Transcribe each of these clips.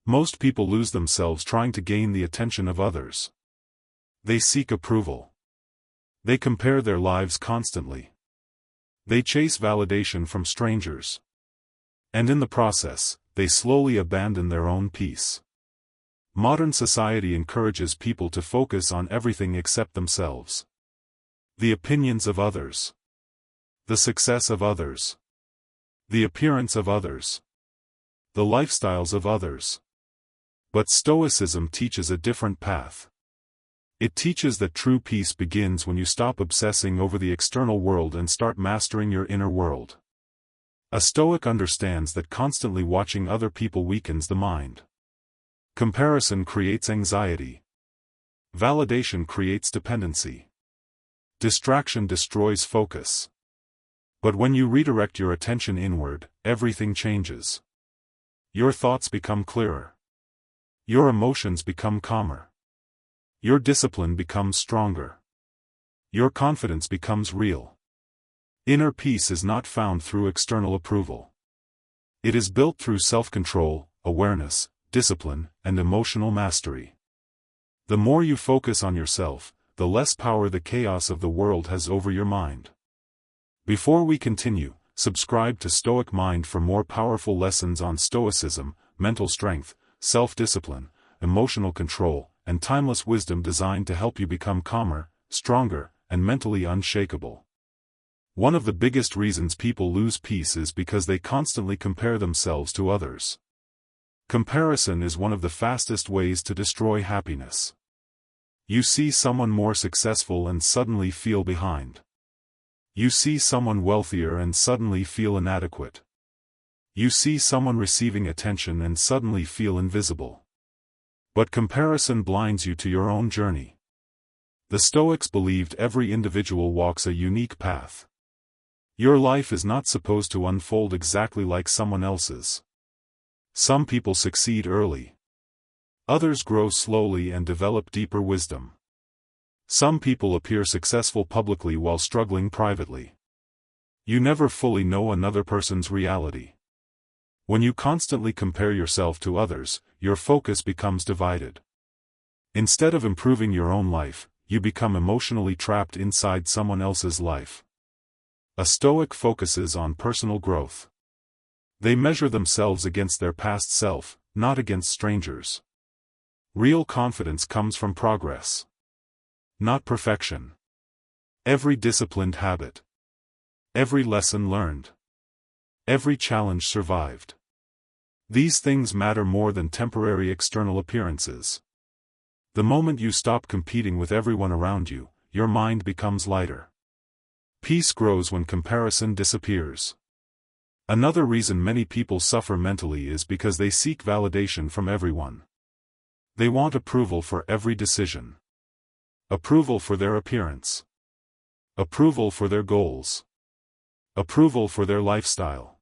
Most people lose themselves trying to gain the attention of others. They seek approval. They compare their lives constantly. They chase validation from strangers. And in the process, they slowly abandon their own peace. Modern society encourages people to focus on everything except themselves. The opinions of others. The success of others. The appearance of others. The lifestyles of others. But Stoicism teaches a different path. It teaches that true peace begins when you stop obsessing over the external world and start mastering your inner world. A Stoic understands that constantly watching other people weakens the mind. Comparison creates anxiety. Validation creates dependency. Distraction destroys focus. But when you redirect your attention inward, everything changes. Your thoughts become clearer. Your emotions become calmer. Your discipline becomes stronger. Your confidence becomes real. Inner peace is not found through external approval. It is built through self-control, awareness, discipline, and emotional mastery. The more you focus on yourself, the less power the chaos of the world has over your mind. Before we continue, subscribe to Stoic Mind for more powerful lessons on Stoicism, mental strength, self-discipline, emotional control, and timeless wisdom designed to help you become calmer, stronger, and mentally unshakable. One of the biggest reasons people lose peace is because they constantly compare themselves to others. Comparison is one of the fastest ways to destroy happiness. You see someone more successful and suddenly feel behind. You see someone wealthier and suddenly feel inadequate. You see someone receiving attention and suddenly feel invisible. But comparison blinds you to your own journey. The Stoics believed every individual walks a unique path. Your life is not supposed to unfold exactly like someone else's. Some people succeed early. Others grow slowly and develop deeper wisdom. Some people appear successful publicly while struggling privately. You never fully know another person's reality. When you constantly compare yourself to others, your focus becomes divided. Instead of improving your own life, you become emotionally trapped inside someone else's life. A Stoic focuses on personal growth. They measure themselves against their past self, not against strangers. Real confidence comes from progress, not perfection. Every disciplined habit. Every lesson learned. Every challenge survived. These things matter more than temporary external appearances. The moment you stop competing with everyone around you, your mind becomes lighter. Peace grows when comparison disappears. Another reason many people suffer mentally is because they seek validation from everyone. They want approval for every decision. Approval for their appearance. Approval for their goals. Approval for their lifestyle.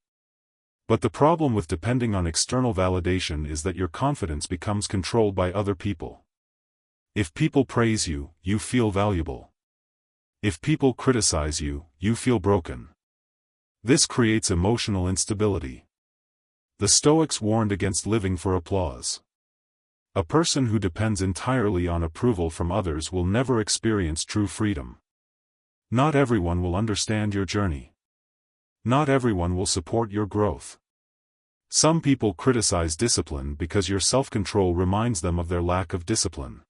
But the problem with depending on external validation is that your confidence becomes controlled by other people. If people praise you, you feel valuable. If people criticize you, you feel broken. This creates emotional instability. The Stoics warned against living for applause. A person who depends entirely on approval from others will never experience true freedom. Not everyone will understand your journey. Not everyone will support your growth. Some people criticize discipline because your self-control reminds them of their lack of discipline.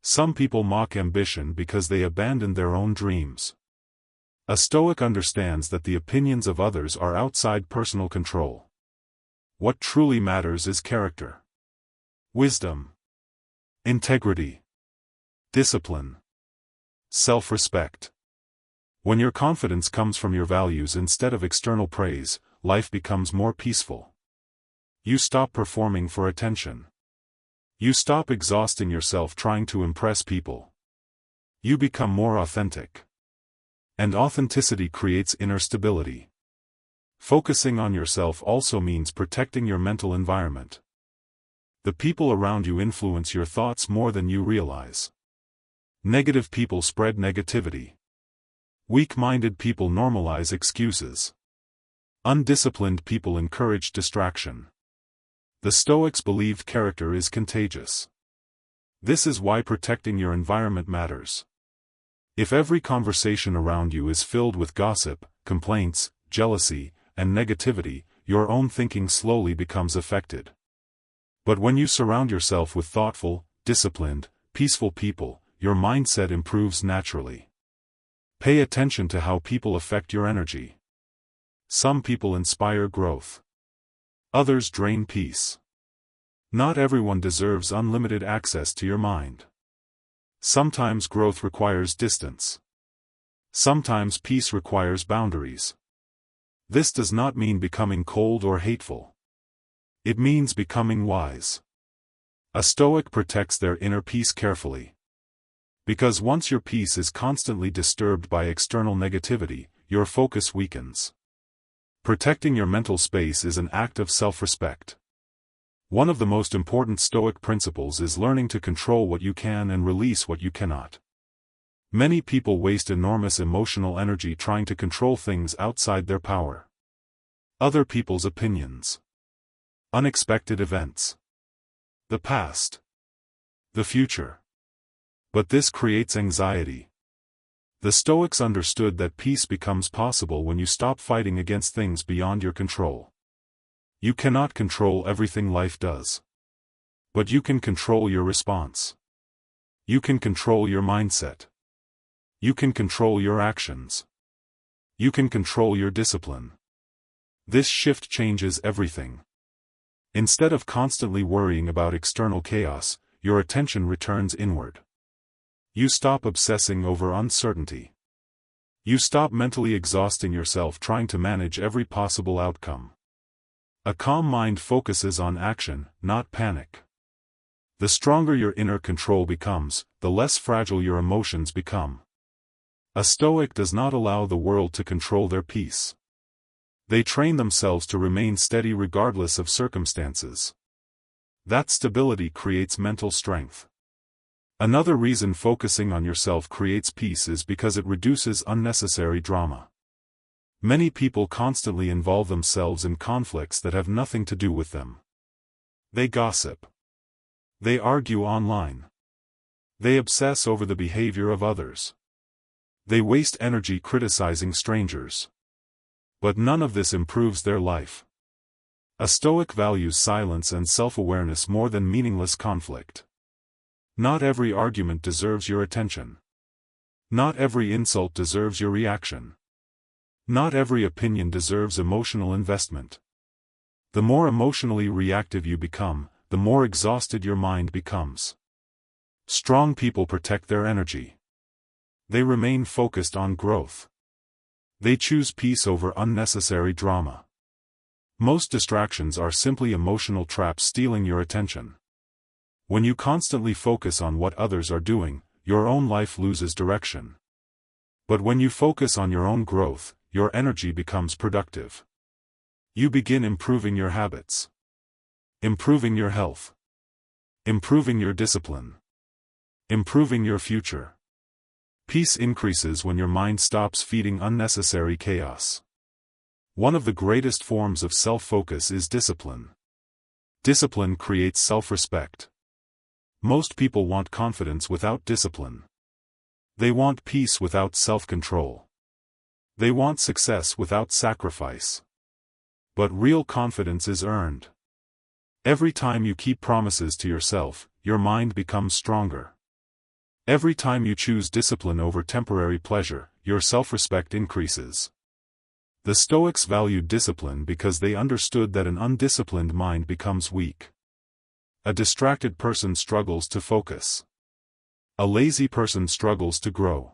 Some people mock ambition because they abandon their own dreams. A Stoic understands that the opinions of others are outside personal control. What truly matters is character, wisdom, integrity, discipline, self-respect. When your confidence comes from your values instead of external praise, life becomes more peaceful. You stop performing for attention. You stop exhausting yourself trying to impress people. You become more authentic. And authenticity creates inner stability. Focusing on yourself also means protecting your mental environment. The people around you influence your thoughts more than you realize. Negative people spread negativity. Weak-minded people normalize excuses. Undisciplined people encourage distraction. The Stoics believed character is contagious. This is why protecting your environment matters. If every conversation around you is filled with gossip, complaints, jealousy, and negativity, your own thinking slowly becomes affected. But when you surround yourself with thoughtful, disciplined, peaceful people, your mindset improves naturally. Pay attention to how people affect your energy. Some people inspire growth. Others drain peace. Not everyone deserves unlimited access to your mind. Sometimes growth requires distance. Sometimes peace requires boundaries. This does not mean becoming cold or hateful. It means becoming wise. A Stoic protects their inner peace carefully. Because once your peace is constantly disturbed by external negativity, your focus weakens. Protecting your mental space is an act of self-respect. One of the most important Stoic principles is learning to control what you can and release what you cannot. Many people waste enormous emotional energy trying to control things outside their power. Other people's opinions. Unexpected events. The past. The future. But this creates anxiety. The Stoics understood that peace becomes possible when you stop fighting against things beyond your control. You cannot control everything life does. But you can control your response. You can control your mindset. You can control your actions. You can control your discipline. This shift changes everything. Instead of constantly worrying about external chaos, your attention returns inward. You stop obsessing over uncertainty. You stop mentally exhausting yourself trying to manage every possible outcome. A calm mind focuses on action, not panic. The stronger your inner control becomes, the less fragile your emotions become. A Stoic does not allow the world to control their peace. They train themselves to remain steady regardless of circumstances. That stability creates mental strength. Another reason focusing on yourself creates peace is because it reduces unnecessary drama. Many people constantly involve themselves in conflicts that have nothing to do with them. They gossip. They argue online. They obsess over the behavior of others. They waste energy criticizing strangers. But none of this improves their life. A Stoic values silence and self-awareness more than meaningless conflict. Not every argument deserves your attention. Not every insult deserves your reaction. Not every opinion deserves emotional investment. The more emotionally reactive you become, the more exhausted your mind becomes. Strong people protect their energy. They remain focused on growth. They choose peace over unnecessary drama. Most distractions are simply emotional traps stealing your attention. When you constantly focus on what others are doing, your own life loses direction. But when you focus on your own growth, your energy becomes productive. You begin improving your habits. Improving your health. Improving your discipline. Improving your future. Peace increases when your mind stops feeding unnecessary chaos. One of the greatest forms of self-focus is discipline. Discipline creates self-respect. Most people want confidence without discipline. They want peace without self-control. They want success without sacrifice. But real confidence is earned. Every time you keep promises to yourself, your mind becomes stronger. Every time you choose discipline over temporary pleasure, your self-respect increases. The Stoics valued discipline because they understood that an undisciplined mind becomes weak. A distracted person struggles to focus. A lazy person struggles to grow.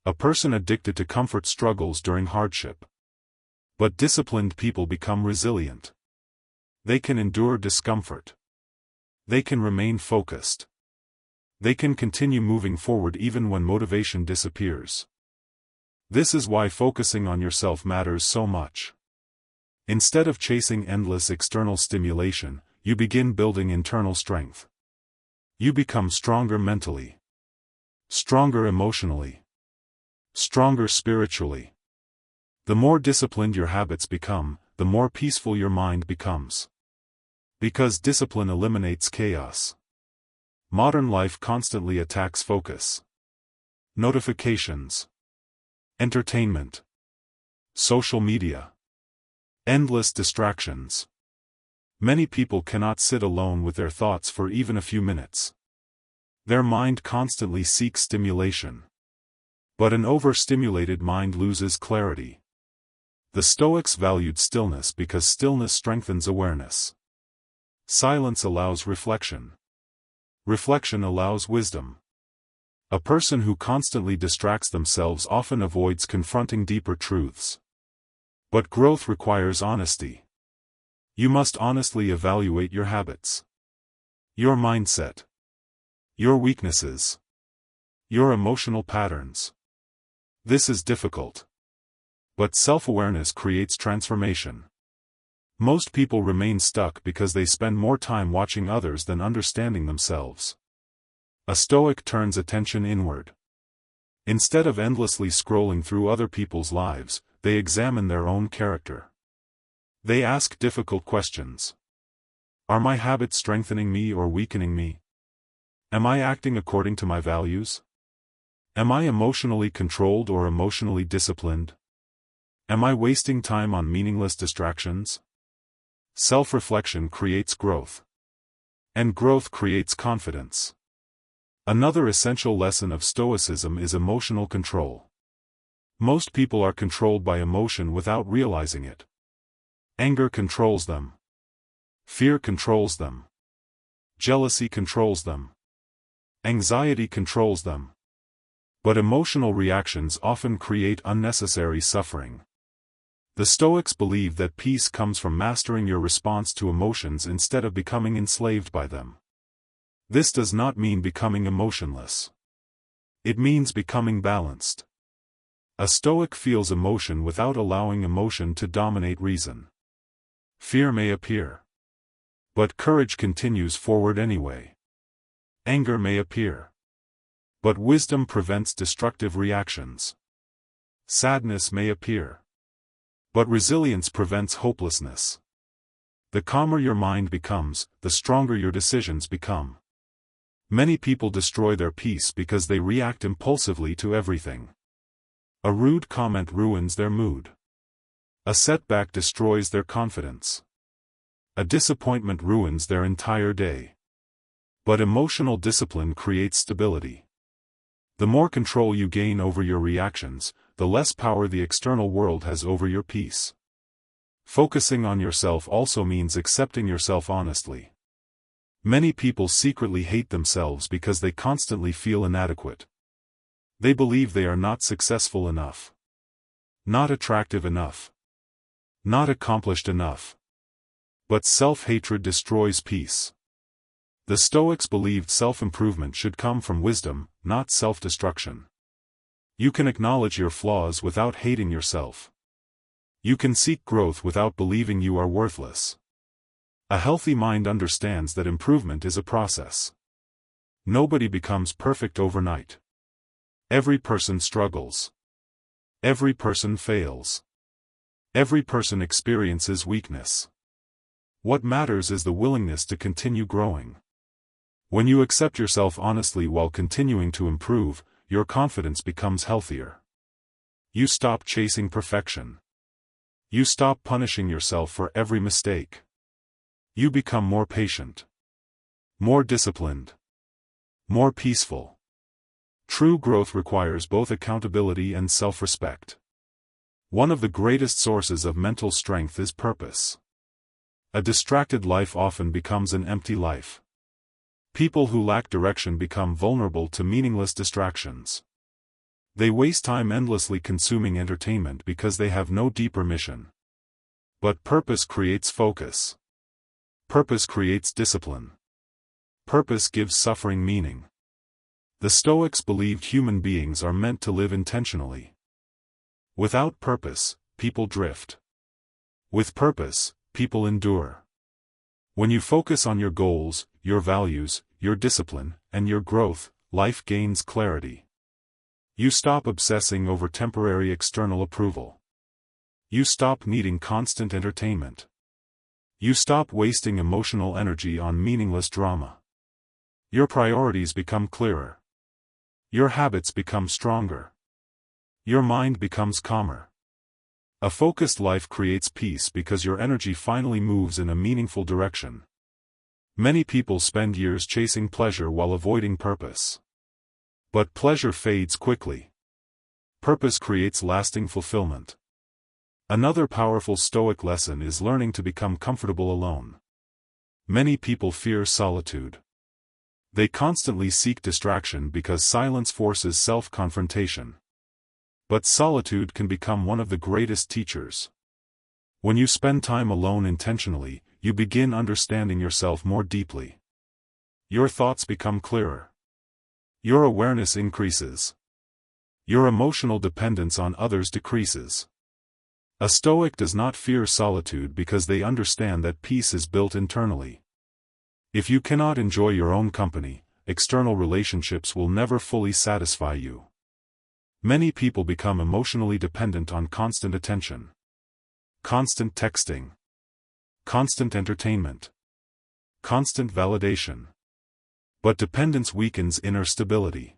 A person addicted to comfort struggles during hardship. But disciplined people become resilient. They can endure discomfort. They can remain focused. They can continue moving forward even when motivation disappears. This is why focusing on yourself matters so much. Instead of chasing endless external stimulation, you begin building internal strength. You become stronger mentally. Stronger emotionally. Stronger spiritually. The more disciplined your habits become, the more peaceful your mind becomes. Because discipline eliminates chaos. Modern life constantly attacks focus. Notifications. Entertainment. Social media. Endless distractions. Many people cannot sit alone with their thoughts for even a few minutes. Their mind constantly seeks stimulation. But an overstimulated mind loses clarity. The Stoics valued stillness because stillness strengthens awareness. Silence allows reflection. Reflection allows wisdom. A person who constantly distracts themselves often avoids confronting deeper truths. But growth requires honesty. You must honestly evaluate your habits, your mindset, your weaknesses, your emotional patterns. This is difficult. But self-awareness creates transformation. Most people remain stuck because they spend more time watching others than understanding themselves. A Stoic turns attention inward. Instead of endlessly scrolling through other people's lives, they examine their own character. They ask difficult questions. Are my habits strengthening me or weakening me? Am I acting according to my values? Am I emotionally controlled or emotionally disciplined? Am I wasting time on meaningless distractions? Self-reflection creates growth. And growth creates confidence. Another essential lesson of Stoicism is emotional control. Most people are controlled by emotion without realizing it. Anger controls them. Fear controls them. Jealousy controls them. Anxiety controls them. But emotional reactions often create unnecessary suffering. The Stoics believe that peace comes from mastering your response to emotions instead of becoming enslaved by them. This does not mean becoming emotionless. It means becoming balanced. A Stoic feels emotion without allowing emotion to dominate reason. Fear may appear. But courage continues forward anyway. Anger may appear. But wisdom prevents destructive reactions. Sadness may appear. But resilience prevents hopelessness. The calmer your mind becomes, the stronger your decisions become. Many people destroy their peace because they react impulsively to everything. A rude comment ruins their mood. A setback destroys their confidence. A disappointment ruins their entire day. But emotional discipline creates stability. The more control you gain over your reactions, the less power the external world has over your peace. Focusing on yourself also means accepting yourself honestly. Many people secretly hate themselves because they constantly feel inadequate. They believe they are not successful enough. Not attractive enough. Not accomplished enough. But self-hatred destroys peace. The Stoics believed self-improvement should come from wisdom, not self-destruction. You can acknowledge your flaws without hating yourself. You can seek growth without believing you are worthless. A healthy mind understands that improvement is a process. Nobody becomes perfect overnight. Every person struggles. Every person fails. Every person experiences weakness. What matters is the willingness to continue growing. When you accept yourself honestly while continuing to improve, your confidence becomes healthier. You stop chasing perfection. You stop punishing yourself for every mistake. You become more patient. More disciplined. More peaceful. True growth requires both accountability and self-respect. One of the greatest sources of mental strength is purpose. A distracted life often becomes an empty life. People who lack direction become vulnerable to meaningless distractions. They waste time endlessly consuming entertainment because they have no deeper mission. But purpose creates focus. Purpose creates discipline. Purpose gives suffering meaning. The Stoics believed human beings are meant to live intentionally. Without purpose, people drift. With purpose, people endure. When you focus on your goals, your values, your discipline, and your growth, life gains clarity. You stop obsessing over temporary external approval. You stop needing constant entertainment. You stop wasting emotional energy on meaningless drama. Your priorities become clearer. Your habits become stronger. Your mind becomes calmer. A focused life creates peace because your energy finally moves in a meaningful direction. Many people spend years chasing pleasure while avoiding purpose. But pleasure fades quickly. Purpose creates lasting fulfillment. Another powerful Stoic lesson is learning to become comfortable alone. Many people fear solitude. They constantly seek distraction because silence forces self-confrontation. But solitude can become one of the greatest teachers. When you spend time alone intentionally, you begin understanding yourself more deeply. Your thoughts become clearer. Your awareness increases. Your emotional dependence on others decreases. A Stoic does not fear solitude because they understand that peace is built internally. If you cannot enjoy your own company, external relationships will never fully satisfy you. Many people become emotionally dependent on constant attention. Constant texting. Constant entertainment. Constant validation. But dependence weakens inner stability.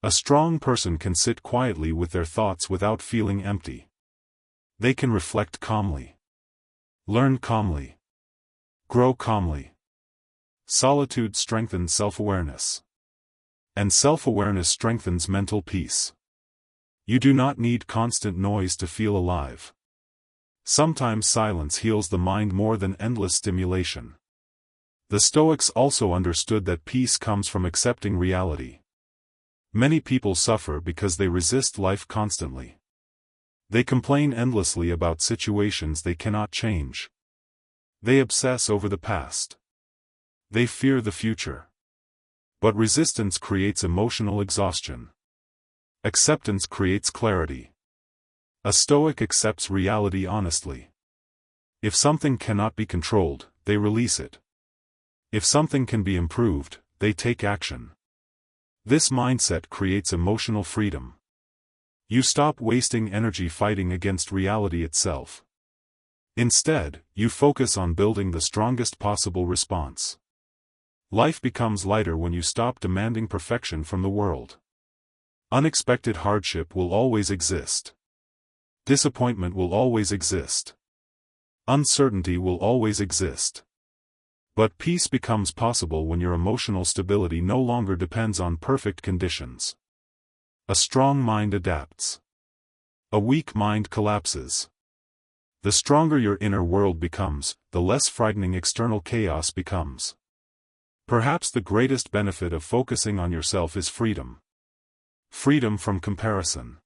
A strong person can sit quietly with their thoughts without feeling empty. They can reflect calmly. Learn calmly. Grow calmly. Solitude strengthens self-awareness. And self-awareness strengthens mental peace. You do not need constant noise to feel alive. Sometimes silence heals the mind more than endless stimulation. The Stoics also understood that peace comes from accepting reality. Many people suffer because they resist life constantly. They complain endlessly about situations they cannot change. They obsess over the past. They fear the future. But resistance creates emotional exhaustion. Acceptance creates clarity. A Stoic accepts reality honestly. If something cannot be controlled, they release it. If something can be improved, they take action. This mindset creates emotional freedom. You stop wasting energy fighting against reality itself. Instead, you focus on building the strongest possible response. Life becomes lighter when you stop demanding perfection from the world. Unexpected hardship will always exist. Disappointment will always exist. Uncertainty will always exist. But peace becomes possible when your emotional stability no longer depends on perfect conditions. A strong mind adapts. A weak mind collapses. The stronger your inner world becomes, the less frightening external chaos becomes. Perhaps the greatest benefit of focusing on yourself is freedom. Freedom from comparison.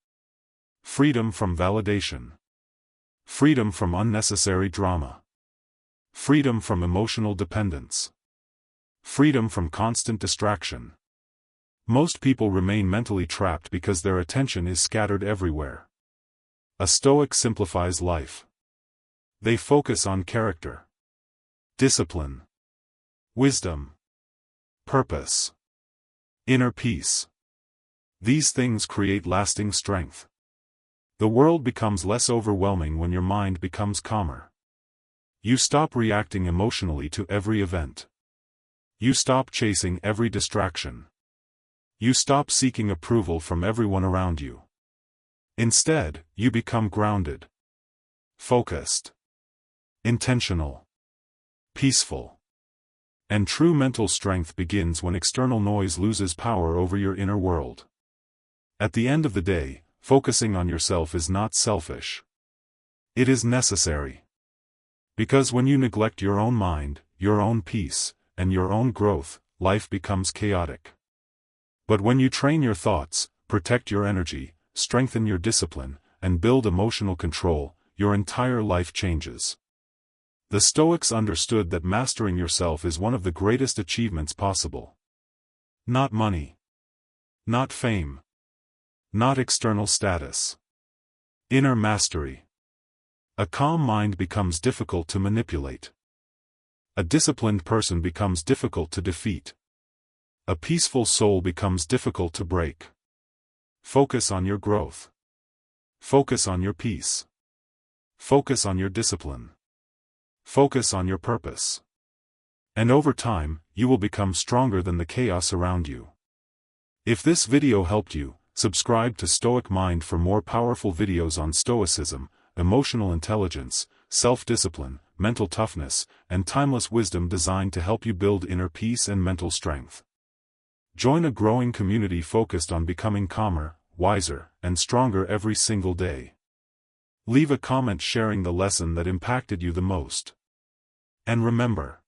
Freedom from validation. Freedom from unnecessary drama. Freedom from emotional dependence. Freedom from constant distraction. Most people remain mentally trapped because their attention is scattered everywhere. A Stoic simplifies life. They focus on character, discipline, wisdom, purpose, inner peace. These things create lasting strength. The world becomes less overwhelming when your mind becomes calmer. You stop reacting emotionally to every event. You stop chasing every distraction. You stop seeking approval from everyone around you. Instead, you become grounded, focused, intentional, peaceful. And true mental strength begins when external noise loses power over your inner world. At the end of the day, focusing on yourself is not selfish. It is necessary. Because when you neglect your own mind, your own peace, and your own growth, life becomes chaotic. But when you train your thoughts, protect your energy, strengthen your discipline, and build emotional control, your entire life changes. The Stoics understood that mastering yourself is one of the greatest achievements possible. Not money. Not fame. Not external status. Inner mastery. A calm mind becomes difficult to manipulate. A disciplined person becomes difficult to defeat. A peaceful soul becomes difficult to break. Focus on your growth. Focus on your peace. Focus on your discipline. Focus on your purpose. And over time, you will become stronger than the chaos around you. If this video helped you, subscribe to Stoic Mind for more powerful videos on Stoicism, emotional intelligence, self-discipline, mental toughness, and timeless wisdom designed to help you build inner peace and mental strength. Join a growing community focused on becoming calmer, wiser, and stronger every single day. Leave a comment sharing the lesson that impacted you the most. And remember,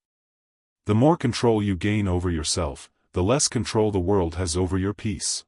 the more control you gain over yourself, the less control the world has over your peace.